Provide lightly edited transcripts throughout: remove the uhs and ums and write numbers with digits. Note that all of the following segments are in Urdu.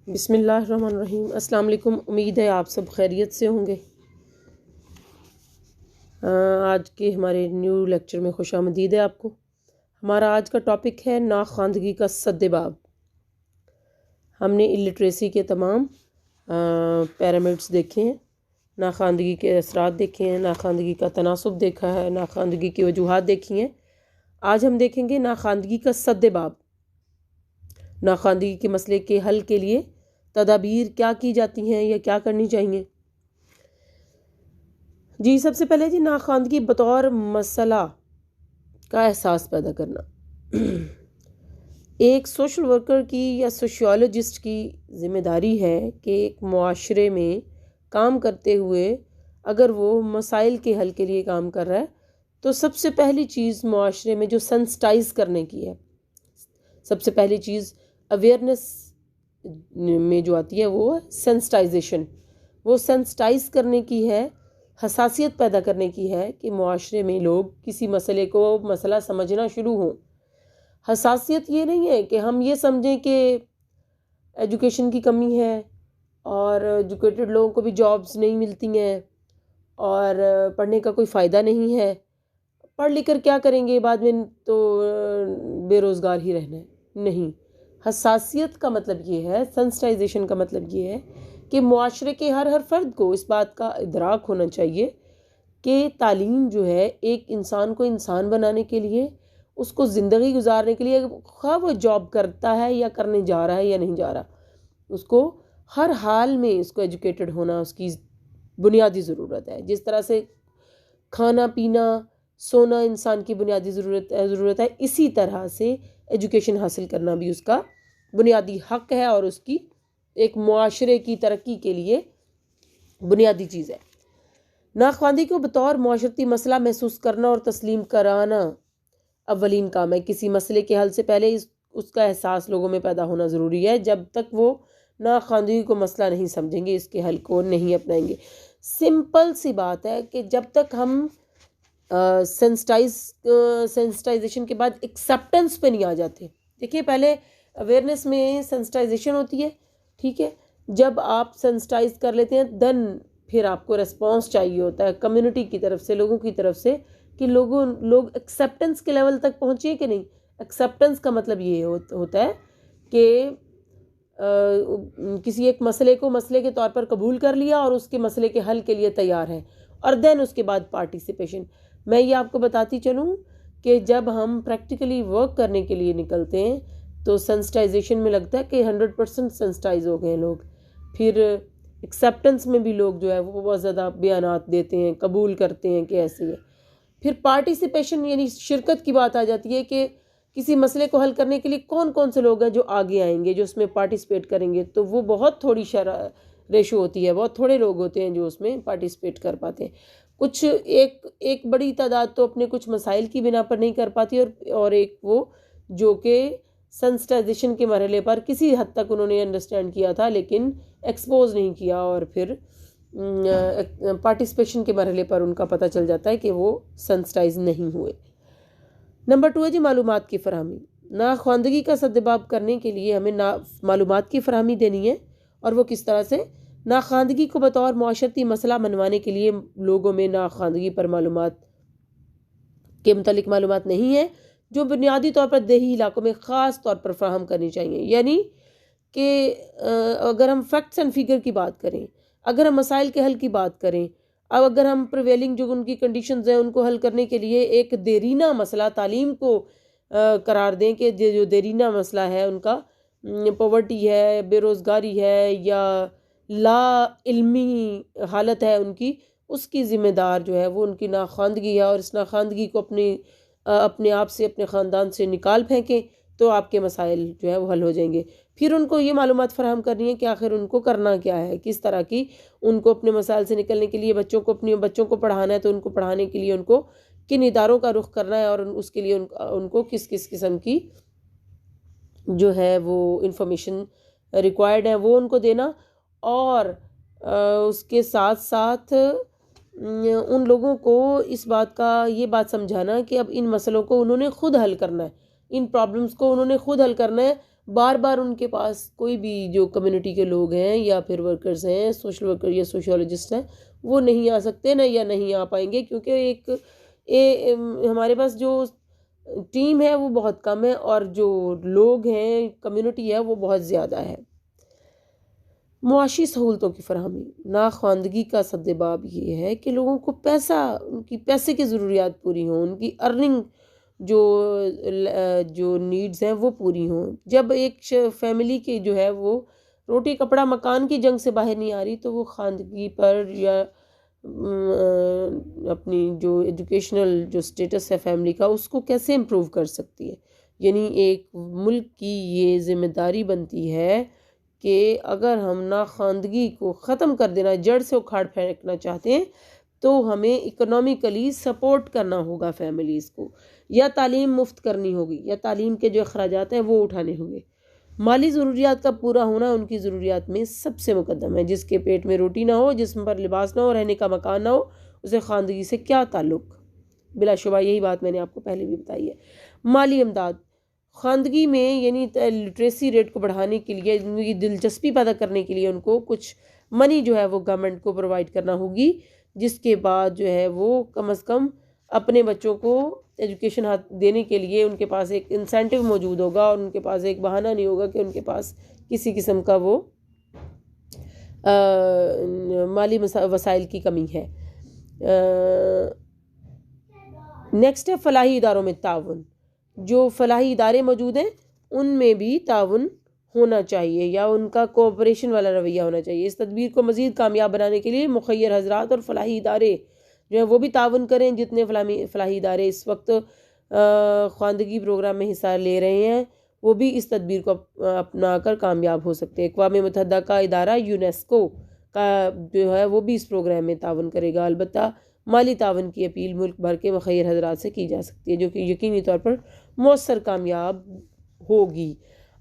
بسم اللہ الرحمن الرحیم۔ السلام علیکم، امید ہے آپ سب خیریت سے ہوں گے۔ آج کے ہمارے نیو لیکچر میں خوش آمدید ہے آپ کو۔ ہمارا آج کا ٹاپک ہے ناخواندگی کا سدباب۔ ہم نے الٹریسی کے تمام پیرامڈس دیکھے ہیں، ناخواندگی کے اثرات دیکھے ہیں، ناخواندگی کا تناسب دیکھا ہے، ناخواندگی کی وجوہات دیکھی ہیں۔ آج ہم دیکھیں گے ناخواندگی کا سدباب، ناخواندگی کے مسئلے کے حل کے لیے تدابیر کیا کی جاتی ہیں یا کیا کرنی چاہیے۔ جی سب سے پہلے جی ناخواندگی بطور مسئلہ کا احساس پیدا کرنا۔ ایک سوشل ورکر کی یا سوشیولوجسٹ کی ذمہ داری ہے کہ ایک معاشرے میں کام کرتے ہوئے اگر وہ مسائل کے حل کے لیے کام کر رہا ہے تو سب سے پہلی چیز معاشرے میں جو سینسٹائز کرنے کی ہے، سب سے پہلی چیز اویئرنیس میں جو آتی ہے وہ سینسٹائزیشن، وہ سینسٹائز کرنے کی ہے، حساسیت پیدا کرنے کی ہے کہ معاشرے میں لوگ کسی مسئلے کو مسئلہ سمجھنا شروع ہوں۔ حساسیت یہ نہیں ہے کہ ہم یہ سمجھیں کہ ایجوکیشن کی کمی ہے اور ایجوکیٹڈ لوگوں کو بھی جابز نہیں ملتی ہیں اور پڑھنے کا کوئی فائدہ نہیں ہے، پڑھ لکھ کر کیا کریں گے، بعد میں تو بے روزگار ہی رہنا ہے۔ نہیں، حساسیت کا مطلب یہ ہے، سینسٹائزیشن کا مطلب یہ ہے کہ معاشرے کے ہر فرد کو اس بات کا ادراک ہونا چاہیے کہ تعلیم جو ہے ایک انسان کو انسان بنانے کے لیے، اس کو زندگی گزارنے کے لیے، خواہ وہ جاب کرتا ہے یا کرنے جا رہا ہے یا نہیں جا رہا، اس کو ہر حال میں اس کو ایجوکیٹڈ ہونا اس کی بنیادی ضرورت ہے۔ جس طرح سے کھانا پینا سونا انسان کی بنیادی ضرورت ہے، اسی طرح سے ایجوکیشن حاصل کرنا بھی اس کا بنیادی حق ہے اور اس کی ایک معاشرے کی ترقی کے لیے بنیادی چیز ہے۔ ناخواندگی کو بطور معاشرتی مسئلہ محسوس کرنا اور تسلیم کرانا اولین کام ہے۔ کسی مسئلے کے حل سے پہلے اس کا احساس لوگوں میں پیدا ہونا ضروری ہے۔ جب تک وہ ناخواندگی کو مسئلہ نہیں سمجھیں گے، اس کے حل کو نہیں اپنائیں گے۔ سمپل سی بات ہے کہ جب تک ہم سینسٹائزیشن کے بعد ایکسیپٹنس پہ نہیں آ جاتے۔ دیکھیے پہلے اویئرنیس میں سینسٹائزیشن ہوتی ہے، ٹھیک ہے، جب آپ سینسٹائز کر لیتے ہیں دن پھر آپ کو ریسپانس چاہیے ہوتا ہے کمیونٹی کی طرف سے، لوگوں کی طرف سے، کہ لوگ ایکسیپٹنس کے لیول تک پہنچے کہ نہیں۔ ایکسیپٹنس کا مطلب یہ ہوتا ہے کہ کسی ایک مسئلے کو مسئلے کے طور پر قبول کر لیا اور اس کے مسئلے کے حل کے لیے تیار ہے، اور دین اس کے بعد پارٹیسپیشن۔ میں یہ آپ کو بتاتی چلوں کہ جب ہم پریکٹیکلی ورک کرنے کے لیے نکلتے ہیں تو سینسٹائزیشن میں لگتا ہے کہ 100% سینسٹائز ہو گئے ہیں لوگ، پھر ایکسیپٹنس میں بھی لوگ جو ہے وہ بہت زیادہ بیانات دیتے ہیں، قبول کرتے ہیں کہ ایسے ہے۔ پھر پارٹیسپیشن یعنی شرکت کی بات آ جاتی ہے کہ کسی مسئلے کو حل کرنے کے لیے کون کون سے لوگ ہیں جو آگے آئیں گے، جو اس میں پارٹیسپیٹ کریں گے، تو وہ بہت تھوڑی ریشو ہوتی ہے، بہت تھوڑے لوگ ہوتے ہیں جو اس میں پارٹیسپیٹ کر پاتے ہیں۔ کچھ ایک بڑی تعداد تو اپنے کچھ مسائل کی بنا پر نہیں کر پاتی، اور ایک وہ جو کہ سینسٹائزیشن کے مرحلے پر کسی حد تک انہوں نے انڈرسٹینڈ کیا تھا لیکن ایکسپوز نہیں کیا، اور پھر پارٹیسپیشن کے مرحلے پر ان کا پتہ چل جاتا ہے کہ وہ سینسٹائز نہیں ہوئے۔ نمبر 2 ہے جی معلومات کی فراہمی۔ ناخواندگی کا سدباب کرنے کے لیے ہمیں معلومات کی فراہمی دینی ہے، اور وہ کس طرح سے؟ ناخواندگی کو بطور معاشرتی مسئلہ منوانے کے لیے لوگوں میں ناخواندگی پر معلومات کے متعلق معلومات نہیں ہے، جو بنیادی طور پر دیہی علاقوں میں خاص طور پر فراہم کرنی چاہیے۔ یعنی کہ اگر ہم فیکٹس اینڈ فگر کی بات کریں، اگر ہم مسائل کے حل کی بات کریں، اب اگر ہم پریویلنگ جو ان کی کنڈیشنز ہیں ان کو حل کرنے کے لیے ایک دیرینہ مسئلہ تعلیم کو قرار دیں کہ جو دیرینہ مسئلہ ہے ان کا پاورٹی ہے، بے روزگاری ہے، یا لا علمی حالت ہے ان کی، اس کی ذمہ دار جو ہے وہ ان کی ناخواندگی ہے، اور اس ناخواندگی کو اپنے آپ سے، اپنے خاندان سے نکال پھینکیں تو آپ کے مسائل جو ہے وہ حل ہو جائیں گے۔ پھر ان کو یہ معلومات فراہم کرنی ہے کہ آخر ان کو کرنا کیا ہے، کس طرح کی ان کو اپنے مسائل سے نکلنے کے لیے اپنے بچوں کو پڑھانا ہے تو ان کو پڑھانے کے لیے ان کو کن اداروں کا رخ کرنا ہے، اور اس کے لیے ان کو کس قسم کی جو ہے وہ انفارمیشن ریکوائرڈ ہے وہ ان کو دینا، اور اس کے ساتھ ساتھ ان لوگوں کو یہ بات سمجھانا کہ اب ان مسئلوں کو انہوں نے خود حل کرنا ہے، ان پرابلمز کو انہوں نے خود حل کرنا ہے، بار بار ان کے پاس کوئی بھی جو کمیونٹی کے لوگ ہیں یا پھر ورکرز ہیں، سوشل ورکر یا سوشیولوجسٹ ہیں، وہ نہیں آ سکتے نہ یا نہیں آ پائیں گے، کیونکہ ہمارے پاس جو ٹیم ہے وہ بہت کم ہے اور جو لوگ ہیں، کمیونٹی ہے، وہ بہت زیادہ ہے۔ معاشی سہولتوں کی فراہمی، ناخواندگی کا سدباب یہ ہے کہ لوگوں کو ان کی پیسے کی ضروریات پوری ہوں، ان کی ارننگ جو نیڈز ہیں وہ پوری ہوں۔ جب ایک فیملی کی جو ہے وہ روٹی کپڑا مکان کی جنگ سے باہر نہیں آ رہی، تو وہ خواندگی پر یا اپنی جو ایجوکیشنل جو سٹیٹس ہے فیملی کا، اس کو کیسے امپروو کر سکتی ہے؟ یعنی ایک ملک کی یہ ذمہ داری بنتی ہے کہ اگر ہم ناخواندگی کو ختم کر دینا، جڑ سے اکھاڑ پھینکنا چاہتے ہیں، تو ہمیں اکنامیکلی سپورٹ کرنا ہوگا فیملیز کو، یا تعلیم مفت کرنی ہوگی، یا تعلیم کے جو اخراجات ہیں وہ اٹھانے ہوں گے۔ مالی ضروریات کا پورا ہونا ان کی ضروریات میں سب سے مقدم ہے۔ جس کے پیٹ میں روٹی نہ ہو، جسم پر لباس نہ ہو، رہنے کا مکان نہ ہو، اسے خواندگی سے کیا تعلق؟ بلا شبہ یہی بات میں نے آپ کو پہلے بھی بتائی ہے۔ مالی امداد، خواندگی میں یعنی لٹریسی ریٹ کو بڑھانے کے لیے، ان کی دلچسپی پیدا کرنے کے لیے ان کو کچھ منی جو ہے وہ گورنمنٹ کو پرووائڈ کرنا ہوگی، جس کے بعد جو ہے وہ کم از کم اپنے بچوں کو ایجوکیشن دینے کے لیے ان کے پاس ایک انسینٹیو موجود ہوگا، اور ان کے پاس ایک بہانہ نہیں ہوگا کہ ان کے پاس کسی قسم کا وہ مالی وسائل کی کمی ہے۔ نیکسٹ ہے فلاحی اداروں میں تعاون۔ جو فلاحی ادارے موجود ہیں ان میں بھی تعاون ہونا چاہیے، یا ان کا کوآپریشن والا رویہ ہونا چاہیے۔ اس تدبیر کو مزید کامیاب بنانے کے لیے مخیر حضرات اور فلاحی ادارے جو ہیں وہ بھی تعاون کریں۔ جتنے فلاحی ادارے اس وقت خواندگی پروگرام میں حصہ لے رہے ہیں، وہ بھی اس تدبیر کو اپنا کر کامیاب ہو سکتے ہیں۔ اقوام متحدہ کا ادارہ یونیسکو کا جو ہے وہ بھی اس پروگرام میں تعاون کرے گا۔ البتہ مالی تعاون کی اپیل ملک بھر کے مخیر حضرات سے کی جا سکتی ہے، جو کہ یقینی طور پر مؤثر کامیاب ہوگی۔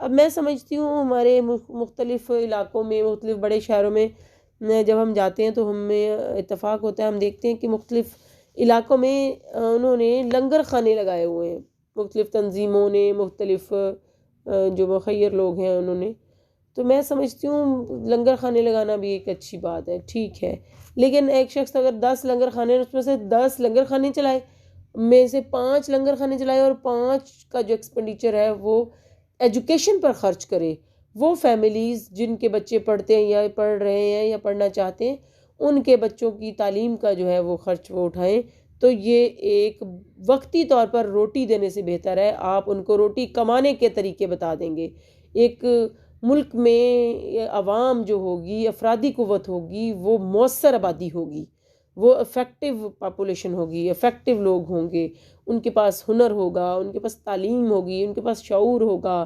اب میں سمجھتی ہوں ہمارے مختلف علاقوں میں، مختلف بڑے شہروں میں جب ہم جاتے ہیں تو ہمیں اتفاق ہوتا ہے، ہم دیکھتے ہیں کہ مختلف علاقوں میں انہوں نے لنگر خانے لگائے ہوئے ہیں، مختلف تنظیموں نے، مختلف جو مخیر لوگ ہیں انہوں نے۔ تو میں سمجھتی ہوں لنگر خانے لگانا بھی ایک اچھی بات ہے، ٹھیک ہے، لیکن ایک شخص اگر 10 لنگر خانے، اس میں سے 10 لنگر خانے چلائے، میں سے 5 لنگر خانے چلائے، اور 5 کا جو ایکسپینڈیچر ہے وہ ایجوکیشن پر خرچ کرے، وہ فیملیز جن کے بچے پڑھتے ہیں یا پڑھ رہے ہیں یا پڑھنا چاہتے ہیں، ان کے بچوں کی تعلیم کا جو ہے وہ خرچ وہ اٹھائیں، تو یہ ایک وقتی طور پر روٹی دینے سے بہتر ہے آپ ان کو روٹی کمانے کے طریقے بتا دیں گے۔ ایک ملک میں عوام جو ہوگی، افرادی قوت ہوگی، وہ مؤثر آبادی ہوگی، وہ افیکٹو پاپولیشن ہوگی، افیکٹو لوگ ہوں گے، ان کے پاس ہنر ہوگا، ان کے پاس تعلیم ہوگی، ان کے پاس شعور ہوگا۔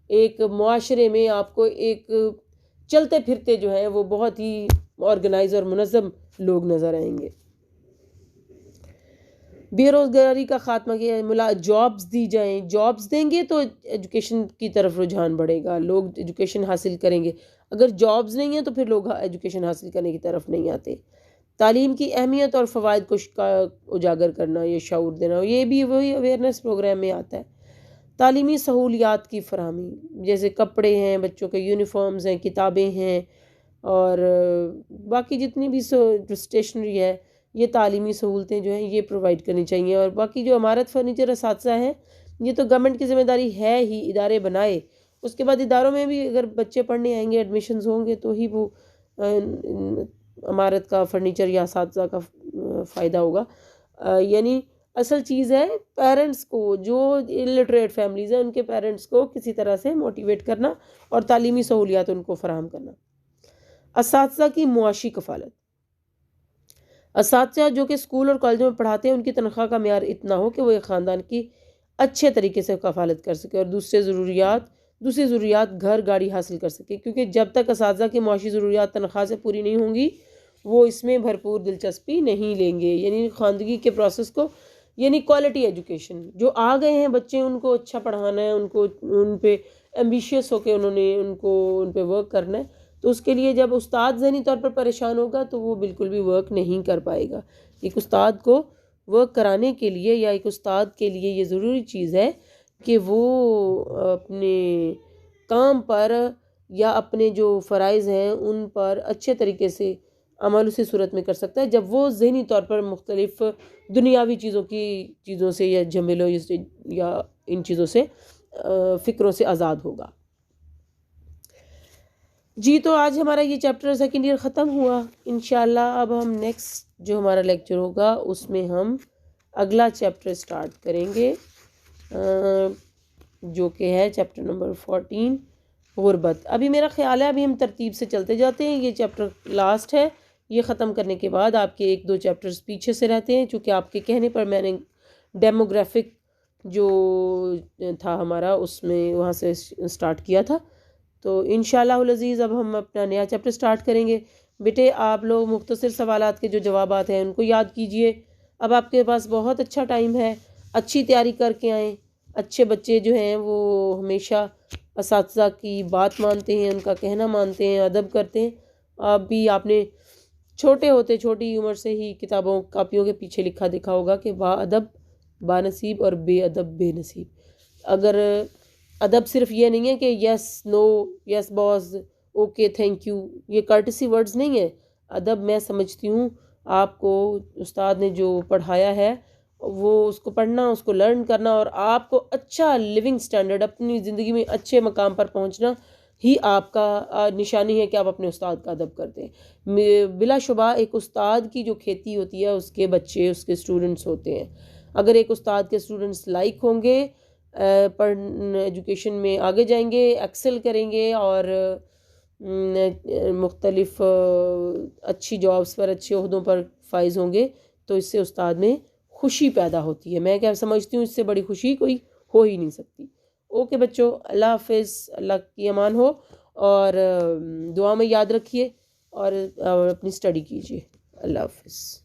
ایک معاشرے میں آپ کو ایک چلتے پھرتے جو ہیں وہ بہت ہی آرگنائز اور منظم لوگ نظر آئیں گے۔ بے روزگاری کا خاتمہ کیا، جابز دی جائیں، جابز دیں گے تو ایجوکیشن کی طرف رجحان بڑھے گا، لوگ ایجوکیشن حاصل کریں گے۔ اگر جابز نہیں ہیں تو پھر لوگ ایجوکیشن حاصل کرنے کی طرف نہیں آتے۔ تعلیم کی اہمیت اور فوائد کو اجاگر کرنا، یہ شعور دینا، یہ بھی وہی اویئرنیس پروگرام میں آتا ہے۔ تعلیمی سہولیات کی فراہمی، جیسے کپڑے ہیں، بچوں کے یونیفارمز ہیں، کتابیں ہیں، اور باقی جتنی بھی اسٹیشنری ہے، یہ تعلیمی سہولتیں جو ہیں یہ پرووائڈ کرنی چاہیے۔ اور باقی جو عمارت فرنیچر اساتذہ ہیں، یہ تو گورنمنٹ کی ذمہ داری ہے ہی، ادارے بنائے، اس کے بعد اداروں میں بھی اگر بچے پڑھنے آئیں گے، ایڈمیشنز ہوں گے، تو ہی وہ عمارت کا فرنیچر یا اساتذہ کا فائدہ ہوگا۔ یعنی اصل چیز ہے پیرنٹس کو، جو الٹریٹ فیملیز ہیں ان کے پیرنٹس کو کسی طرح سے موٹیویٹ کرنا اور تعلیمی سہولیات ان کو فراہم کرنا۔ اساتذہ کی معاشی کفالت، اساتذہ جو کہ اسکول اور کالجوں میں پڑھاتے ہیں، ان کی تنخواہ کا معیار اتنا ہو کہ وہ ایک خاندان کی اچھے طریقے سے کفالت کر سکے اور دوسری ضروریات گھر گاڑی حاصل کر سکے، کیونکہ جب تک اساتذہ کی معاشی ضروریات تنخواہ سے پوری نہیں ہوں گی، وہ اس میں بھرپور دلچسپی نہیں لیں گے۔ یعنی خواندگی کے پروسیس کو، یعنی کوالٹی ایجوکیشن، جو آ گئے ہیں بچے ان کو اچھا پڑھانا ہے، ان پہ ایمبیشیس ہو کے ان پہ ورک کرنا ہے، تو اس کے لیے جب استاد ذہنی طور پر پریشان ہوگا تو وہ بالکل بھی ورک نہیں کر پائے گا۔ ایک استاد کو ورک کرانے کے لیے، یا ایک استاد کے لیے یہ ضروری چیز ہے کہ وہ اپنے کام پر یا اپنے جو فرائض ہیں ان پر اچھے طریقے سے عمل اسی صورت میں کر سکتا ہے جب وہ ذہنی طور پر مختلف دنیاوی چیزوں سے یا جھمیلوں یا ان چیزوں سے فکروں سے آزاد ہوگا۔ جی تو آج ہمارا یہ چیپٹر سیکنڈ ایئر ختم ہوا۔ انشاءاللہ اب ہم نیکسٹ جو ہمارا لیکچر ہوگا اس میں ہم اگلا چیپٹر سٹارٹ کریں گے جو کہ ہے چیپٹر نمبر 14 غربت۔ ابھی میرا خیال ہے ابھی ہم ترتیب سے چلتے جاتے ہیں، یہ چیپٹر لاسٹ ہے، یہ ختم کرنے کے بعد آپ کے 1-2 چیپٹرز پیچھے سے رہتے ہیں، چونکہ آپ کے کہنے پر میں نے ڈیموگرافک جو تھا ہمارا اس میں وہاں سے سٹارٹ کیا تھا۔ تو انشاءاللہ العزیز اب ہم اپنا نیا چیپٹر سٹارٹ کریں گے۔ بیٹے آپ لوگ مختصر سوالات کے جو جوابات ہیں ان کو یاد کیجئے، اب آپ کے پاس بہت اچھا ٹائم ہے، اچھی تیاری کر کے آئیں۔ اچھے بچے جو ہیں وہ ہمیشہ اساتذہ کی بات مانتے ہیں، ان کا کہنا مانتے ہیں، ادب کرتے ہیں۔ اب بھی آپ نے چھوٹی عمر سے ہی کتابوں کاپیوں کے پیچھے لکھا دیکھا ہوگا کہ با ادب با نصیب اور بے ادب بے نصیب۔ اگر ادب صرف یہ نہیں ہے کہ یس نو یس باس اوکے تھینک یو، یہ کرٹسی ورڈز نہیں ہے۔ ادب میں سمجھتی ہوں آپ کو استاد نے جو پڑھایا ہے وہ اس کو پڑھنا، اس کو لرن کرنا، اور آپ کو اچھا لیونگ سٹینڈرڈ اپنی زندگی میں اچھے مقام پر پہنچنا ہی آپ کا نشانی ہے کہ آپ اپنے استاد کا ادب کرتے ہیں۔ بلا شبہ ایک استاد کی جو کھیتی ہوتی ہے اس کے بچے اس کے اسٹوڈنٹس ہوتے ہیں۔ اگر ایک استاد کے اسٹوڈنٹس لائک ہوں گے، ایجوکیشن میں آگے جائیں گے، ایکسل کریں گے اور مختلف اچھی جابس پر اچھے عہدوں پر فائز ہوں گے تو اس سے استاد میں خوشی پیدا ہوتی ہے۔ میں کیا سمجھتی ہوں اس سے بڑی خوشی کوئی ہو ہی نہیں سکتی۔ اوکے بچوں، اللہ حافظ، اللہ کی امان ہو، اور دعا میں یاد رکھیے اور اپنی اسٹڈی کیجیے۔ اللہ حافظ۔